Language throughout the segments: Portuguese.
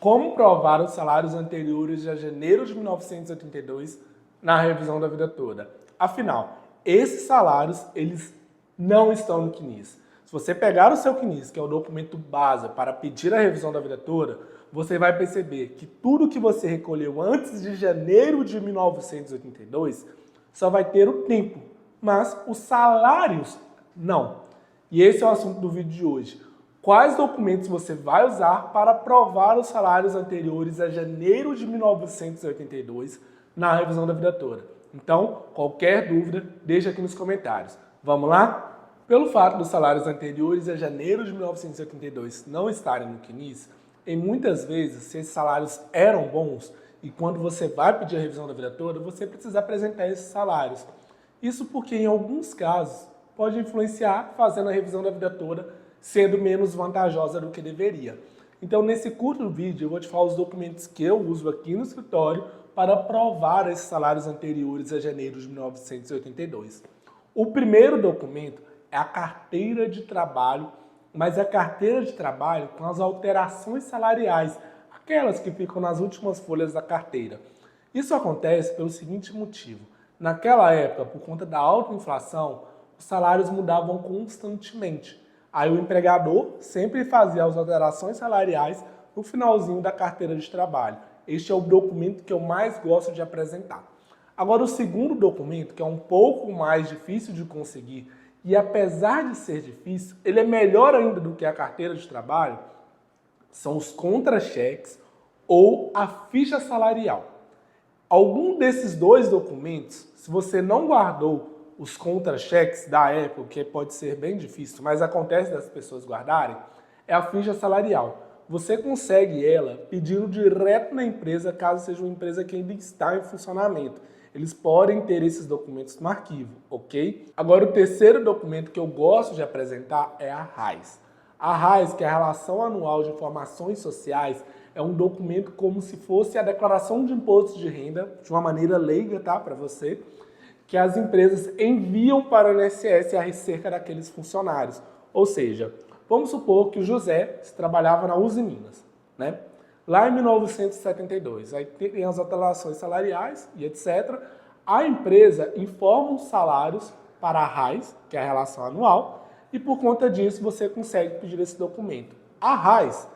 Como provar os salários anteriores a janeiro de 1982 na revisão da vida toda? Afinal, esses salários, eles não estão no CNIS. Se você pegar o seu CNIS, que é o documento base para pedir a revisão da vida toda, você vai perceber que tudo que você recolheu antes de janeiro de 1982 só vai ter o tempo, mas os salários não. E esse é o assunto do vídeo de hoje. Quais documentos você vai usar para provar os salários anteriores a janeiro de 1982 na revisão da vida toda? Então, qualquer dúvida, deixa aqui nos comentários. Vamos lá? Pelo fato dos salários anteriores a janeiro de 1982 não estarem no CNIS, em muitas vezes, se esses salários eram bons e quando você vai pedir a revisão da vida toda, você precisa apresentar esses salários. Isso porque, em alguns casos, pode influenciar fazendo a revisão da vida toda sendo menos vantajosa do que deveria. Então, nesse curto vídeo, eu vou te falar os documentos que eu uso aqui no escritório para provar esses salários anteriores a janeiro de 1982. O primeiro documento é a carteira de trabalho, mas é a carteira de trabalho com as alterações salariais, aquelas que ficam nas últimas folhas da carteira. Isso acontece pelo seguinte motivo. Naquela época, por conta da alta inflação, os salários mudavam constantemente. Aí o empregador sempre fazia as alterações salariais no finalzinho da carteira de trabalho. Este é o documento que eu mais gosto de apresentar. Agora, o segundo documento, que é um pouco mais difícil de conseguir, e apesar de ser difícil, ele é melhor ainda do que a carteira de trabalho, são os contra-cheques ou a ficha salarial. Algum desses dois documentos, se você não guardou os contra-cheques da época, que pode ser bem difícil, mas acontece das pessoas guardarem, é a ficha salarial. Você consegue ela pedindo direto na empresa, caso seja uma empresa que ainda está em funcionamento. Eles podem ter esses documentos no arquivo, ok? Agora, o terceiro documento que eu gosto de apresentar é a RAIS. A RAIS, que é a Relação Anual de Informações Sociais, é um documento como se fosse a declaração de imposto de renda, de uma maneira leiga, tá, para você, que as empresas enviam para o INSS acerca daqueles funcionários. Ou seja, vamos supor que o José trabalhava na Uzi Minas, né? Lá em 1972, aí tem as alterações salariais e etc. A empresa informa os salários para a RAIS, que é a relação anual, e por conta disso você consegue pedir esse documento. A RAIS,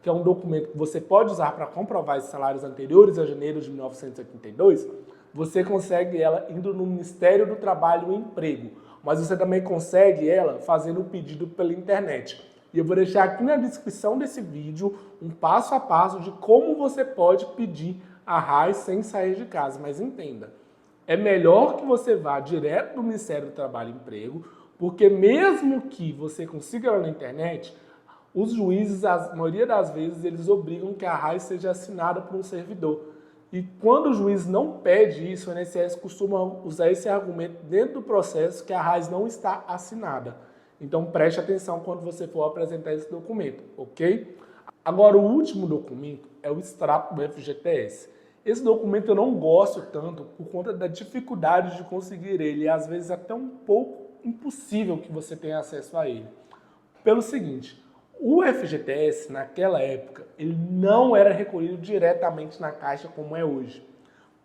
que é um documento que você pode usar para comprovar esses salários anteriores a janeiro de 1982, você consegue ela indo no Ministério do Trabalho e Emprego, mas você também consegue ela fazendo o pedido pela internet. E eu vou deixar aqui na descrição desse vídeo um passo a passo de como você pode pedir a RAIS sem sair de casa. Mas entenda, é melhor que você vá direto do Ministério do Trabalho e Emprego, porque mesmo que você consiga ela na internet, os juízes, a maioria das vezes, eles obrigam que a RAIS seja assinada por um servidor. E quando o juiz não pede isso, o INSS costuma usar esse argumento dentro do processo que a RAIS não está assinada. Então preste atenção quando você for apresentar esse documento, ok? Agora o último documento é o extrato do FGTS. Esse documento eu não gosto tanto por conta da dificuldade de conseguir ele e às vezes até um pouco impossível que você tenha acesso a ele. Pelo seguinte, o FGTS naquela época ele não era recolhido diretamente na Caixa como é hoje.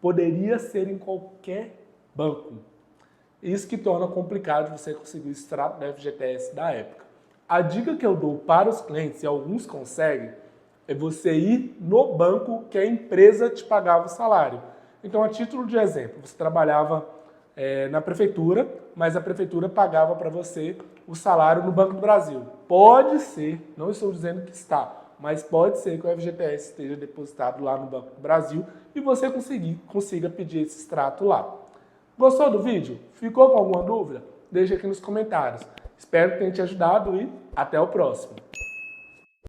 Poderia ser em qualquer banco. Isso que torna complicado você conseguir o extrato do FGTS da época. A dica que eu dou para os clientes, e alguns conseguem, é você ir no banco que a empresa te pagava o salário. Então, a título de exemplo, você trabalhava na prefeitura, mas a prefeitura pagava para você o salário no Banco do Brasil. Pode ser, não estou dizendo que está, mas pode ser que o FGTS esteja depositado lá no Banco do Brasil e você consiga pedir esse extrato lá. Gostou do vídeo? Ficou com alguma dúvida? Deixa aqui nos comentários. Espero que tenha te ajudado e até o próximo.